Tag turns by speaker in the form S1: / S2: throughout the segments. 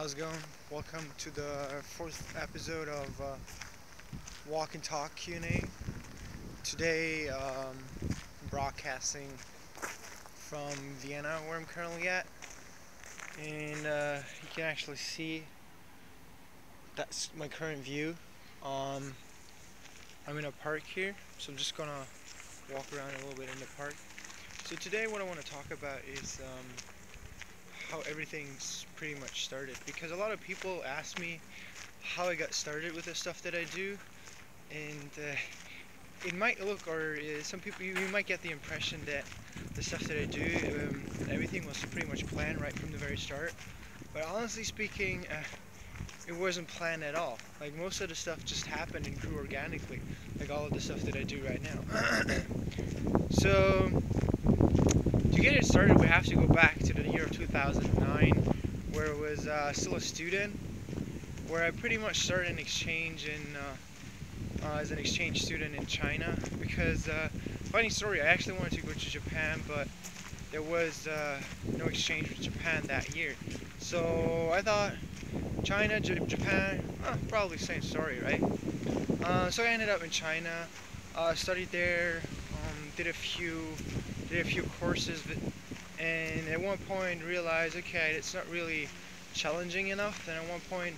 S1: How's it going? Welcome to the fourth episode of Walk and Talk Q&A. Today, broadcasting from Vienna, where I'm currently at, and you can actually see that's my current view. I'm in a park here, so I'm just gonna walk around a little bit in the park. So today, what I want to talk about is how everything's pretty much started, because a lot of people ask me how I got started with the stuff that I do, and it might look, or some people, you might get the impression that the stuff that I do, everything was pretty much planned right from the very start. But honestly speaking, it wasn't planned at all. Like, most of the stuff just happened and grew organically, like all of the stuff that I do right now. So to get it started, we have to go back to the year of 2009, where I was still a student, where I pretty much started an exchange as an exchange student in China. Because, funny story, I actually wanted to go to Japan, but there was no exchange with Japan that year. So I thought China, Japan, probably same story, right? So I ended up in China, studied there, did a few courses, and at one point realized, okay, it's not really challenging enough. Then at one point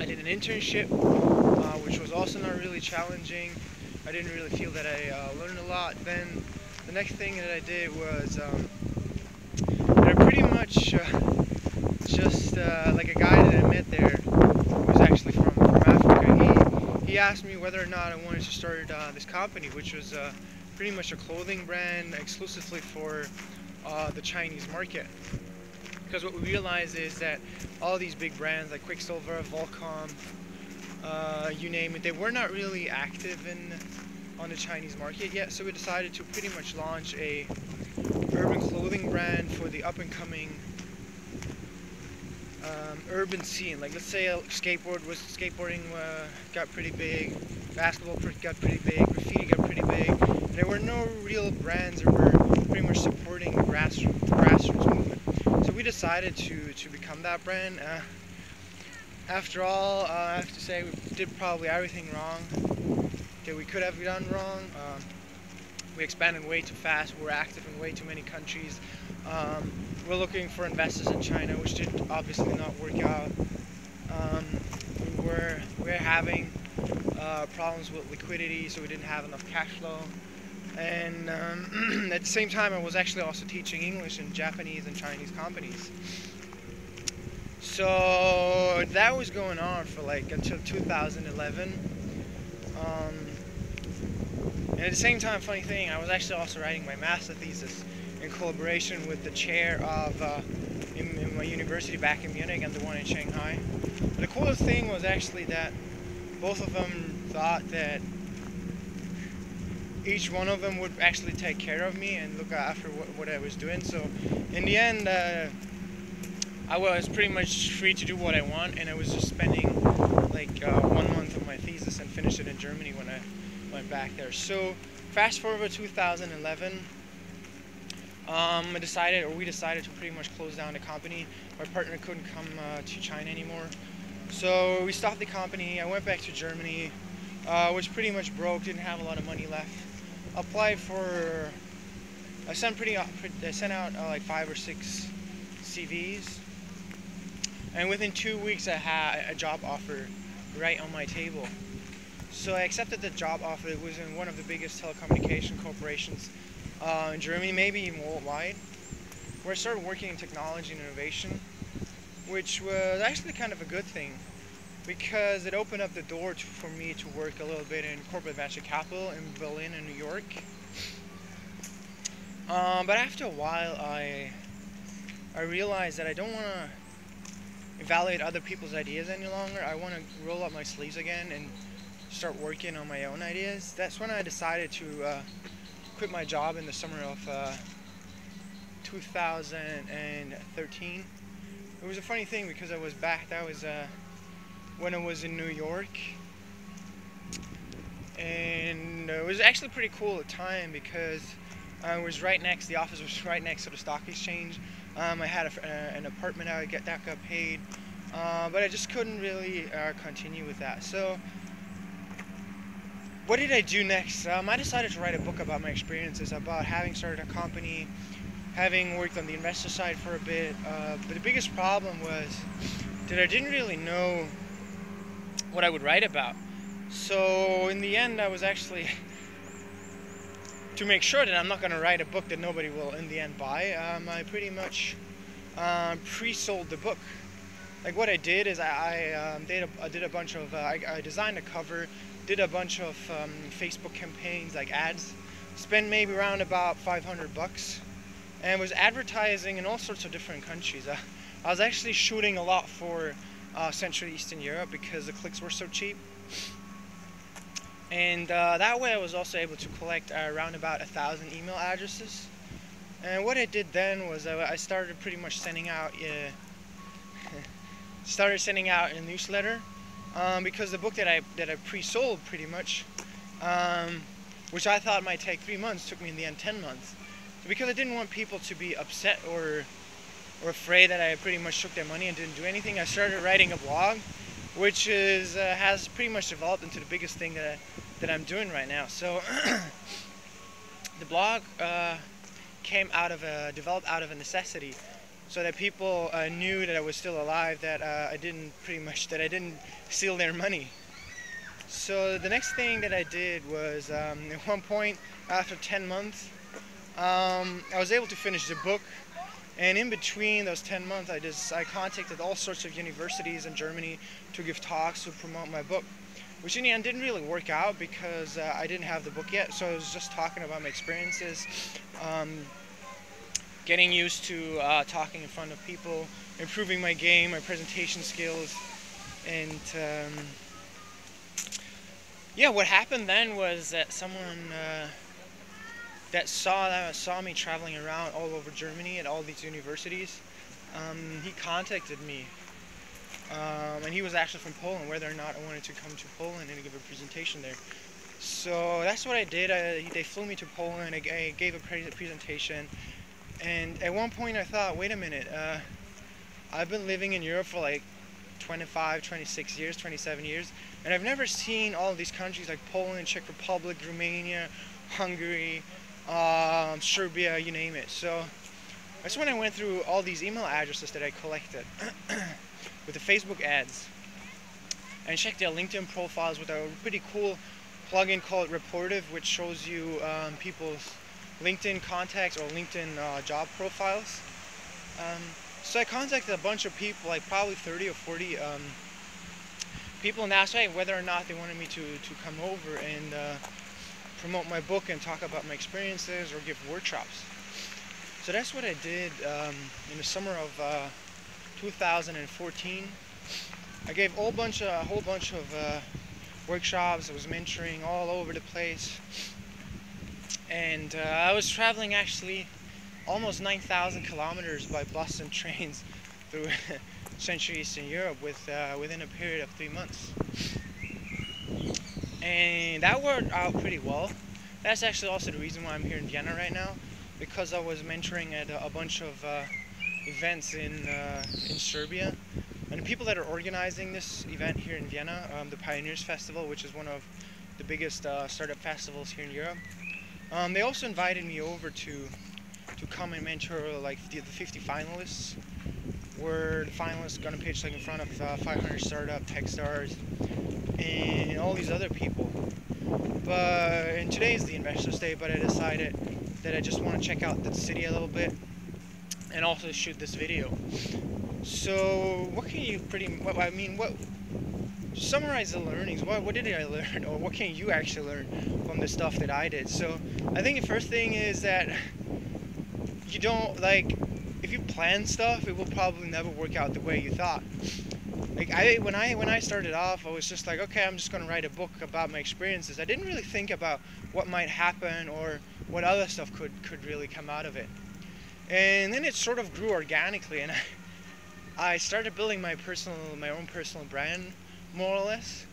S1: I did an internship, which was also not really challenging. I didn't really feel that I learned a lot. Then the next thing that I did was that I pretty much just like a guy that I met there, who was actually from Africa. He asked me whether or not I wanted to start this company, which was pretty much a clothing brand exclusively for the Chinese market. Because what we realized is that all these big brands like Quicksilver, Volcom, you name it, they were not really active on the Chinese market yet. So we decided to pretty much launch a urban clothing brand for the up-and-coming urban scene. Like, let's say skateboarding got pretty big, basketball got pretty big, graffiti got pretty big. There were no real brands that were pretty much supporting the grassroots movement. So we decided to become that brand. After all, I have to say we did probably everything wrong that we could have done wrong. We expanded way too fast. We're active in way too many countries. We're looking for investors in China, which did obviously not work out. We're having problems with liquidity, so we didn't have enough cash flow. And at the same time, I was actually also teaching English in Japanese and Chinese companies. So that was going on for like until 2011. And at the same time, funny thing, I was actually also writing my master thesis in collaboration with the chair of in my university back in Munich and the one in Shanghai. But the coolest thing was actually that both of them thought that each one of them would actually take care of me and look after what I was doing. So in the end, I was pretty much free to do what I want, and I was just spending like 1 month of my thesis and finished it in Germany when I went back there. So fast forward to 2011, we decided to pretty much close down the company. My partner couldn't come to China anymore, so we stopped the company. I went back to Germany, was pretty much broke, didn't have a lot of money left. Applied for, I sent out like 5 or 6 CVs, and within 2 weeks I had a job offer right on my table. So I accepted the job offer. It was in one of the biggest telecommunication corporations in Germany, maybe even worldwide, where I started working in technology and innovation, which was actually kind of a good thing, because it opened up the door for me to work a little bit in corporate venture capital in Berlin and New York. But after a while, I realized that I don't want to evaluate other people's ideas any longer. I want to roll up my sleeves again and start working on my own ideas. That's when I decided to quit my job in the summer of 2013. It was a funny thing, because that was when I was in New York, and it was actually pretty cool at the time, because the office was right next to the stock exchange. I had an apartment that got paid, but I just couldn't really continue with that. So what did I do next? I decided to write a book about my experiences, about having started a company, having worked on the investor side for a bit. But the biggest problem was that I didn't really know what I would write about. So in the end, I was actually, to make sure that I'm not going to write a book that nobody will in the end buy, I pretty much pre-sold the book. Like what I did is I did a bunch of, I designed a cover, did a bunch of Facebook campaigns, like ads, spent maybe around about $500, and was advertising in all sorts of different countries. I was actually shooting a lot for Central Eastern Europe because the clicks were so cheap. And that way I was also able to collect around about 1,000 email addresses. And what I did then was I started pretty much sending out a newsletter, because the book that I pre-sold pretty much, which I thought might take 3 months, took me in the end 10 months. So because I didn't want people to be upset or afraid that I pretty much took their money and didn't do anything, I started writing a blog, which has pretty much developed into the biggest thing that I'm doing right now. So the blog developed out of a necessity, so that people knew that I was still alive, that I didn't steal their money. So the next thing that I did was, at one point after 10 months, I was able to finish the book. And in between those 10 months, I contacted all sorts of universities in Germany to give talks to promote my book, which in the end didn't really work out because I didn't have the book yet. So I was just talking about my experiences, getting used to talking in front of people, improving my game, my presentation skills, and yeah, what happened then was that someone that saw me traveling around all over Germany at all these universities, he contacted me, and he was actually from Poland, whether or not I wanted to come to Poland and give a presentation there. So that's what I did. They flew me to Poland. I gave a presentation, and at one point I thought, wait a minute, I've been living in Europe for like 25, 26 years, 27 years, and I've never seen all of these countries like Poland, Czech Republic, Romania, Hungary, Serbia, you name it. So that's when I went through all these email addresses that I collected with the Facebook ads, and checked their LinkedIn profiles with a pretty cool plugin called Reportive, which shows you people's LinkedIn contacts or LinkedIn job profiles. So I contacted a bunch of people, like probably 30 or 40 people, and asked whether or not they wanted me to come over and promote my book and talk about my experiences or give workshops. So that's what I did in the summer of 2014. I gave a whole bunch of workshops. I was mentoring all over the place, and I was traveling actually almost 9,000 kilometers by bus and trains through Central Eastern Europe within a period of 3 months. And that worked out pretty well. That's actually also the reason why I'm here in Vienna right now, because I was mentoring at a bunch of events in Serbia. And the people that are organizing this event here in Vienna, the Pioneers Festival, which is one of the biggest startup festivals here in Europe, they also invited me over to come and mentor like the 50 finalists, where the finalists are going to pitch like in front of 500 startup tech stars and all these other people. And today is the Investors Day, but I decided that I just want to check out the city a little bit and also shoot this video. So what can you summarize the learnings? What did I learn, or what can you actually learn from the stuff that I did? So I think the first thing is that you don't, like, if you plan stuff, it will probably never work out the way you thought. Like when I started off, I was just like, okay, I'm just gonna write a book about my experiences. I didn't really think about what might happen or what other stuff could really come out of it. And then it sort of grew organically, and I started building my own personal brand, more or less.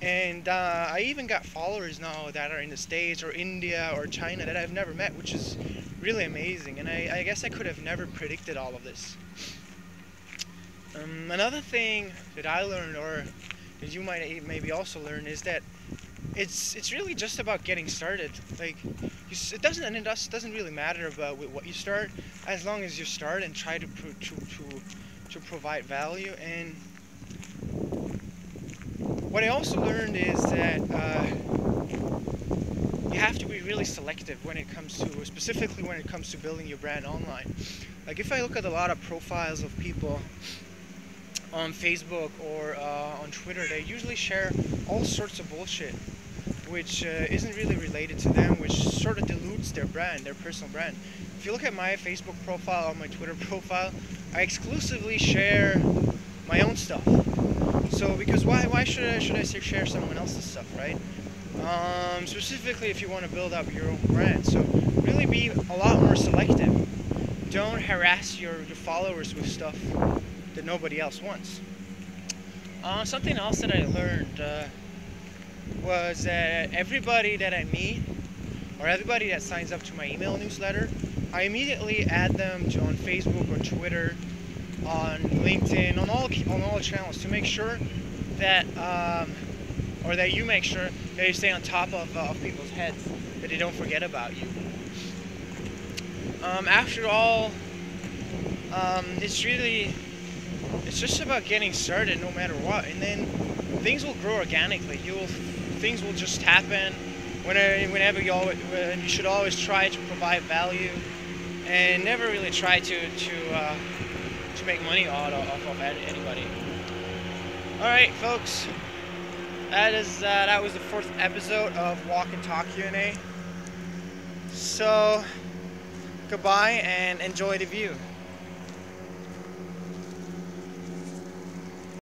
S1: And I even got followers now that are in the States or India or China that I've never met, which is really amazing. And I guess I could have never predicted all of this. Another thing that I learned, or that you might maybe also learn, is that it's really just about getting started. Like, it doesn't really matter about what you start, as long as you start and try to provide value. And what I also learned is that you have to be really selective when it comes to, specifically when it comes to building your brand online. Like, if I look at a lot of profiles of people on Facebook or on Twitter, they usually share all sorts of bullshit, which isn't really related to them, which sort of dilutes their brand, their personal brand. If you look at my Facebook profile or my Twitter profile, I exclusively share my own stuff. So, because why should I share someone else's stuff, right? Specifically if you want to build up your own brand. So really be a lot more selective. Don't harass your followers with stuff that nobody else wants. Something else that I learned was that everybody that I meet, or everybody that signs up to my email newsletter, I immediately add them on Facebook or Twitter, on LinkedIn, on all channels, to make sure that or that you make sure that you stay on top of people's heads, that they don't forget about you. After all, it's just about getting started no matter what, and then things will grow organically. Things will just happen whenever you should always try to provide value, and never really try to make money off of anybody. All right, folks. That was the 4th episode of Walk and Talk Q&A. So, goodbye and enjoy the view.